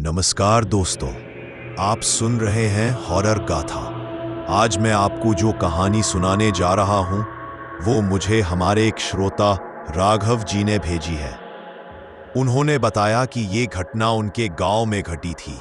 नमस्कार दोस्तों, आप सुन रहे हैं हॉरर गाथा। आज मैं आपको जो कहानी सुनाने जा रहा हूं वो मुझे हमारे एक श्रोता राघव जी ने भेजी है। उन्होंने बताया कि ये घटना उनके गांव में घटी थी।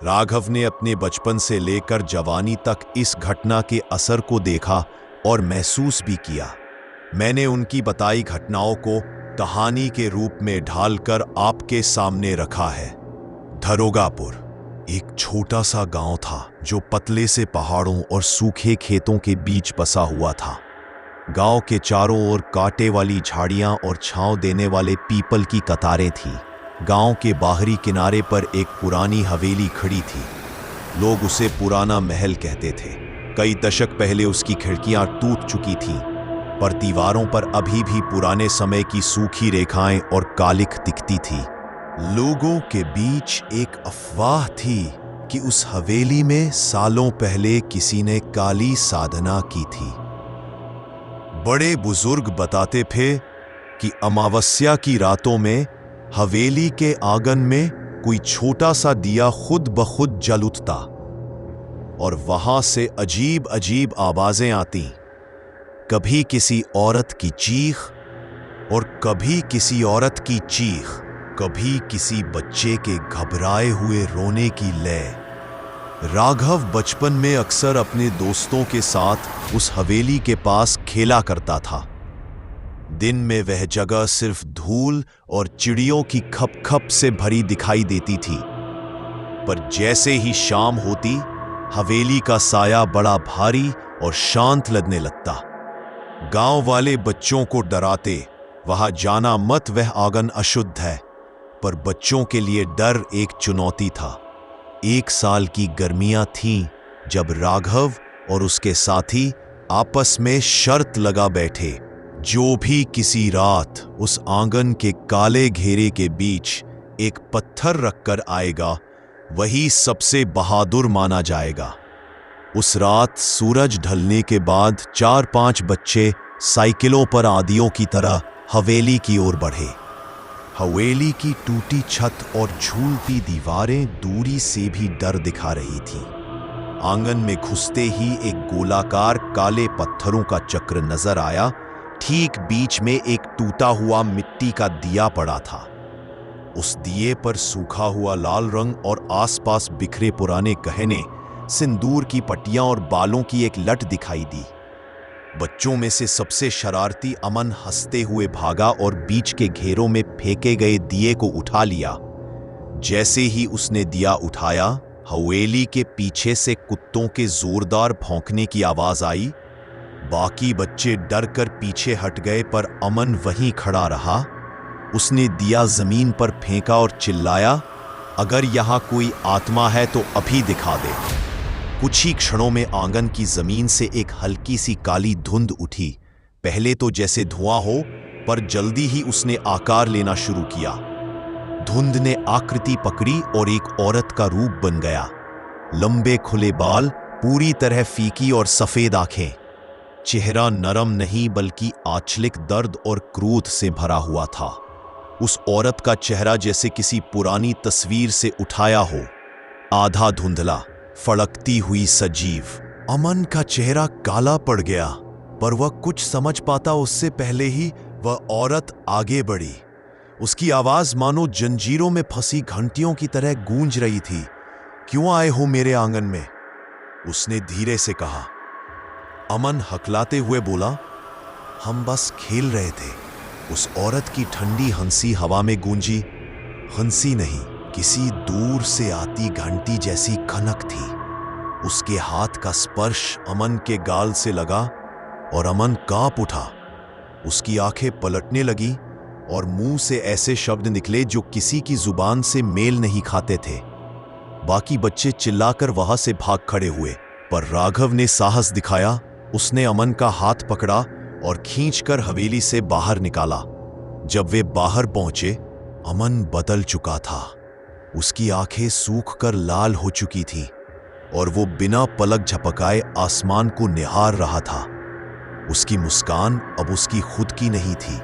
राघव ने अपने बचपन से लेकर जवानी तक इस घटना के असर को देखा और महसूस भी किया। मैंने उनकी बताई घटनाओं को कहानी के रूप में ढालकर आपके सामने रखा है। धरोगापुर एक छोटा सा गांव था जो पतले से पहाड़ों और सूखे खेतों के बीच बसा हुआ था। गांव के चारों ओर कांटे वाली झाड़ियां और छांव देने वाले पीपल की कतारें थीं। गांव के बाहरी किनारे पर एक पुरानी हवेली खड़ी थी। लोग उसे पुराना महल कहते थे। कई दशक पहले उसकी खिड़कियां टूट चुकी थीं, पर दीवारों पर अभी भी पुराने समय की सूखी रेखाएं और कालिख दिखती थी। लोगों के बीच एक अफवाह थी कि उस हवेली में सालों पहले किसी ने काली साधना की थी। बड़े बुजुर्ग बताते थे कि अमावस्या की रातों में हवेली के आंगन में कोई छोटा सा दिया खुद ब खुद जल उठता और वहां से अजीब अजीब आवाजें आती। कभी किसी औरत की चीख और कभी किसी औरत की चीख, कभी किसी बच्चे के घबराए हुए रोने की लय। राघव बचपन में अक्सर अपने दोस्तों के साथ उस हवेली के पास खेला करता था। दिन में वह जगह सिर्फ धूल और चिड़ियों की खपखप से भरी दिखाई देती थी, पर जैसे ही शाम होती, हवेली का साया बड़ा भारी और शांत लगने लगता। गांव वाले बच्चों को डराते, वहां जाना मत, वह आंगन अशुद्ध है। पर बच्चों के लिए डर एक चुनौती था। एक साल की गर्मियां थीं जब राघव और उसके साथी आपस में शर्त लगा बैठे, जो भी किसी रात उस आंगन के काले घेरे के बीच एक पत्थर रखकर आएगा, वही सबसे बहादुर माना जाएगा। उस रात सूरज ढलने के बाद 4-5 बच्चे साइकिलों पर आदियों की तरह हवेली की ओर बढ़े। हवेली की टूटी छत और झूलती दीवारें दूरी से भी डर दिखा रही थीं। आंगन में घुसते ही एक गोलाकार काले पत्थरों का चक्र नजर आया। ठीक बीच में एक टूटा हुआ मिट्टी का दिया पड़ा था। उस दिए पर सूखा हुआ लाल रंग और आसपास बिखरे पुराने गहने, सिंदूर की पट्टियां और बालों की एक लट दिखाई दी। बच्चों में से सबसे शरारती अमन हंसते हुए भागा और बीच के घेरों में फेंके गए दिए को उठा लिया। जैसे ही उसने दिया उठाया, हवेली के पीछे से कुत्तों के जोरदार भौंकने की आवाज आई। बाकी बच्चे डर कर पीछे हट गए, पर अमन वहीं खड़ा रहा। उसने दिया जमीन पर फेंका और चिल्लाया, अगर यहां कोई आत्मा है तो अभी दिखा दे। कुछ ही क्षणों में आंगन की जमीन से एक हल्की सी काली धुंध उठी। पहले तो जैसे धुआं हो, पर जल्दी ही उसने आकार लेना शुरू किया। धुंध ने आकृति पकड़ी और एक औरत का रूप बन गया। लंबे खुले बाल, पूरी तरह फीकी और सफेद आंखें। चेहरा नरम नहीं बल्कि आंचलिक दर्द और क्रोध से भरा हुआ था। उस औरत का चेहरा जैसे किसी पुरानी तस्वीर से उठाया हो, आधा धुंधला, फड़कती हुई सजीव। अमन का चेहरा काला पड़ गया, पर वह कुछ समझ पाता उससे पहले ही वह औरत आगे बढ़ी। उसकी आवाज मानो जंजीरों में फंसी घंटियों की तरह गूंज रही थी। क्यों आए हो मेरे आंगन में? उसने धीरे से कहा। अमन हकलाते हुए बोला, हम बस खेल रहे थे। उस औरत की ठंडी हंसी हवा में गूंजी। हंसी नहीं, किसी दूर से आती घंटी जैसी खनक थी। उसके हाथ का स्पर्श अमन के गाल से लगा और अमन कांप उठा। उसकी आंखें पलटने लगी और मुंह से ऐसे शब्द निकले जो किसी की जुबान से मेल नहीं खाते थे। बाकी बच्चे चिल्लाकर वहां से भाग खड़े हुए, पर राघव ने साहस दिखाया। उसने अमन का हाथ पकड़ा और खींचकर हवेली से बाहर निकाला। जब वे बाहर पहुंचे, अमन बदल चुका था। उसकी आंखें सूख कर लाल हो चुकी थीं और वो बिना पलक झपकाए आसमान को निहार रहा था। उसकी मुस्कान अब उसकी खुद की नहीं थी,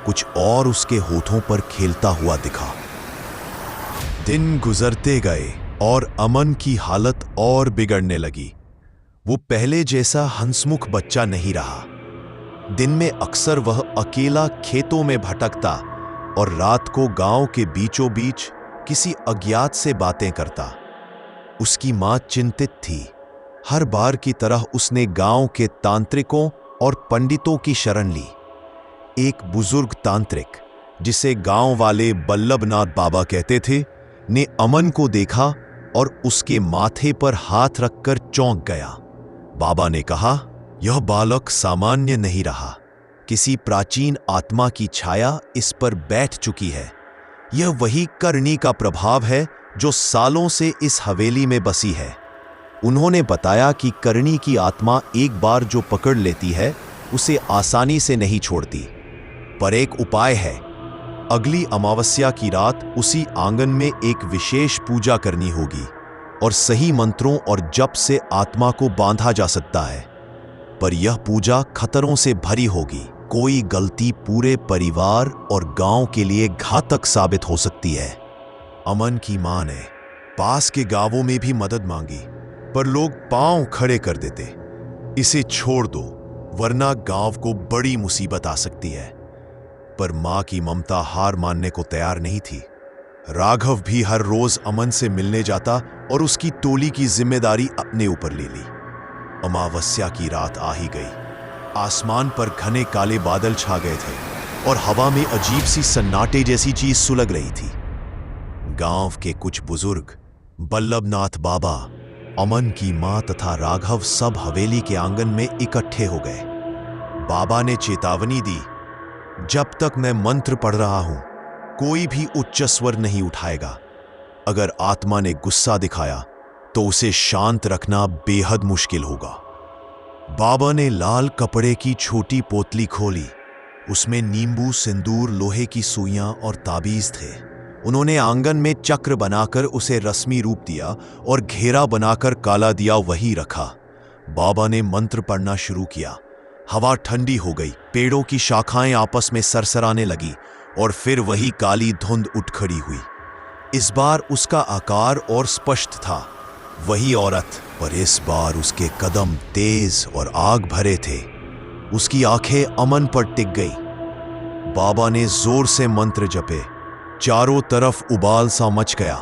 कुछ और उसके होठों पर खेलता हुआ दिखा। दिन गुजरते गए और अमन की हालत और बिगड़ने लगी। वो पहले जैसा हंसमुख बच्चा नहीं रहा। दिन में अक्सर वह अकेला खेतों में भटकता और रात को गांव के बीचों बीच किसी अज्ञात से बातें करता। उसकी मां चिंतित थी। हर बार की तरह उसने गांव के तांत्रिकों और पंडितों की शरण ली। एक बुजुर्ग तांत्रिक, जिसे गांव वाले बल्लभनाथ बाबा कहते थे, ने अमन को देखा और उसके माथे पर हाथ रखकर चौंक गया। बाबा ने कहा, यह बालक सामान्य नहीं रहा। किसी प्राचीन आत्मा की छाया इस पर बैठ चुकी है। यह वही करनी का प्रभाव है जो सालों से इस हवेली में बसी है। उन्होंने बताया कि करनी की आत्मा एक बार जो पकड़ लेती है उसे आसानी से नहीं छोड़ती, पर एक उपाय है। अगली अमावस्या की रात उसी आंगन में एक विशेष पूजा करनी होगी और सही मंत्रों और जप से आत्मा को बांधा जा सकता है। पर यह पूजा खतरों से भरी होगी। कोई गलती पूरे परिवार और गांव के लिए घातक साबित हो सकती है। अमन की मां ने पास के गांवों में भी मदद मांगी, पर लोग पांव खड़े कर देते। इसे छोड़ दो, वरना गांव को बड़ी मुसीबत आ सकती है। पर मां की ममता हार मानने को तैयार नहीं थी। राघव भी हर रोज अमन से मिलने जाता और उसकी टोली की जिम्मेदारी अपने ऊपर ले ली। अमावस्या की रात आ ही गई। आसमान पर घने काले बादल छा गए थे और हवा में अजीब सी सन्नाटे जैसी चीज सुलग रही थी। गांव के कुछ बुजुर्ग, बल्लभनाथ बाबा, अमन की मां तथा राघव सब हवेली के आंगन में इकट्ठे हो गए। बाबा ने चेतावनी दी, जब तक मैं मंत्र पढ़ रहा हूं, कोई भी उच्च स्वर नहीं उठाएगा। अगर आत्मा ने गुस्सा दिखाया तो उसे शांत रखना बेहद मुश्किल होगा। बाबा ने लाल कपड़े की छोटी पोतली खोली। उसमें नींबू, सिंदूर, लोहे की सुइयां और ताबीज थे। उन्होंने आंगन में चक्र बनाकर उसे रस्मी रूप दिया और घेरा बनाकर काला दिया वही रखा। बाबा ने मंत्र पढ़ना शुरू किया। हवा ठंडी हो गई, पेड़ों की शाखाएं आपस में सरसराने लगी और फिर वही काली धुंध उठ खड़ी हुई। इस बार उसका आकार और स्पष्ट था, वही औरत, पर इस बार उसके कदम तेज और आग भरे थे। उसकी आंखें अमन पर टिक गई। बाबा ने जोर से मंत्र जपे। चारों तरफ उबाल सा मच गया।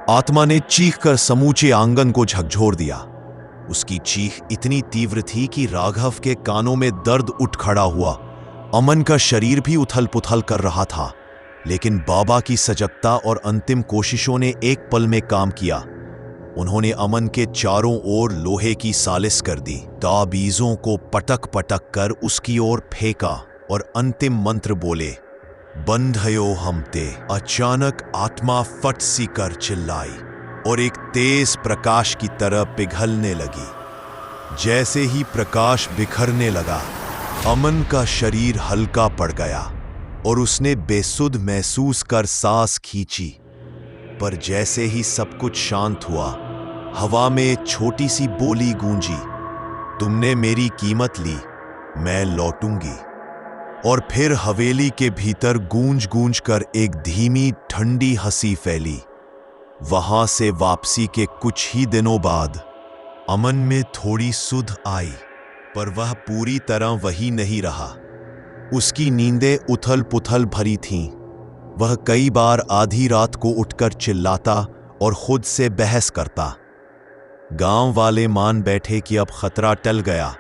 आत्मा ने चीखकर समूचे आंगन को झकझोर दिया। उसकी चीख इतनी तीव्र थी कि राघव के कानों में दर्द उठ खड़ा हुआ। अमन का शरीर भी उथल पुथल कर रहा था, लेकिन बाबा की सजगता और अंतिम कोशिशों ने एक पल में काम किया। उन्होंने अमन के चारों ओर लोहे की सालिस कर दी, ताबीजों को पटक पटक कर उसकी ओर फेंका और अंतिम मंत्र बोले, बंधयो हमते। अचानक आत्मा फट सी कर चिल्लाई और एक तेज प्रकाश की तरह पिघलने लगी। जैसे ही प्रकाश बिखरने लगा, अमन का शरीर हल्का पड़ गया और उसने बेसुध महसूस कर सांस खींची। पर जैसे ही सब कुछ शांत हुआ, हवा में एक छोटी सी बोली गूंजी, तुमने मेरी कीमत ली, मैं लौटूंगी। और फिर हवेली के भीतर गूंज गूंज कर एक धीमी ठंडी हंसी फैली। वहां से वापसी के कुछ ही दिनों बाद अमन में थोड़ी सुध आई, पर वह पूरी तरह वही नहीं रहा। उसकी नींदें उथल पुथल भरी थीं। वह कई बार आधी रात को उठकर चिल्लाता और खुद से बहस करता। गांव वाले मान बैठे कि अब खतरा टल गया,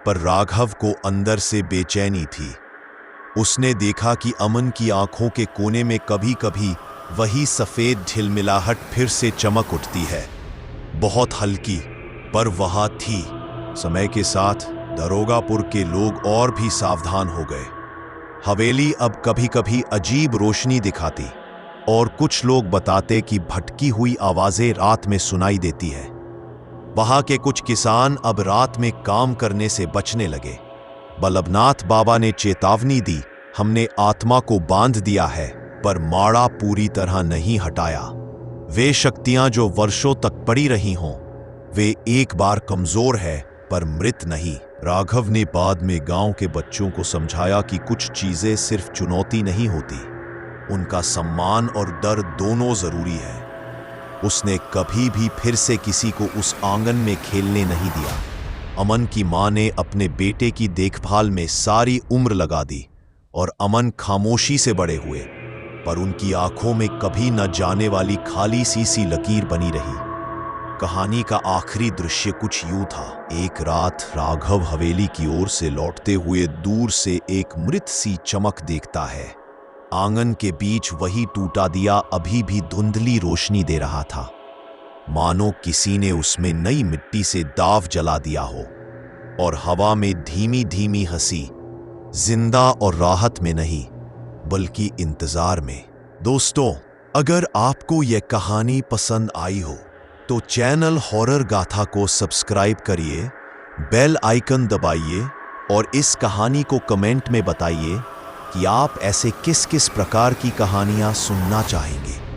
पर राघव को अंदर से बेचैनी थी। उसने देखा कि अमन की आंखों के कोने में कभी कभी वही सफेद झिलमिलाहट फिर से चमक उठती है, बहुत हल्की, पर वहां थी। समय के साथ दरोगापुर के लोग और भी सावधान हो गए। हवेली अब कभी कभी अजीब रोशनी दिखाती और कुछ लोग बताते कि भटकी हुई आवाजें रात में सुनाई देती है। वहां के कुछ किसान अब रात में काम करने से बचने लगे। बल्लभनाथ बाबा ने चेतावनी दी, हमने आत्मा को बांध दिया है, पर माड़ा पूरी तरह नहीं हटाया। वे शक्तियां जो वर्षों तक पड़ी रही हों, वे एक बार कमजोर है पर मृत नहीं। राघव ने बाद में गांव के बच्चों को समझाया कि कुछ चीजें सिर्फ चुनौती नहीं होती, उनका सम्मान और डर दोनों जरूरी है। उसने कभी भी फिर से किसी को उस आंगन में खेलने नहीं दिया। अमन की मां ने अपने बेटे की देखभाल में सारी उम्र लगा दी और अमन खामोशी से बड़े हुए, पर उनकी आंखों में कभी न जाने वाली खाली सी लकीर बनी रही। कहानी का आखिरी दृश्य कुछ यूं था। एक रात राघव हवेली की ओर से लौटते हुए दूर से एक मृत सी चमक देखता है। आंगन के बीच वही टूटा दिया अभी भी धुंधली रोशनी दे रहा था, मानो किसी ने उसमें नई मिट्टी से दाव जला दिया हो। और हवा में धीमी धीमी हंसी, जिंदा और राहत में नहीं बल्कि इंतजार में। दोस्तों, अगर आपको यह कहानी पसंद आई हो तो चैनल हॉरर गाथा को सब्सक्राइब करिए, बेल आइकन दबाइए और इस कहानी को कमेंट में बताइए कि आप ऐसे किस किस प्रकार की कहानियां सुनना चाहेंगे।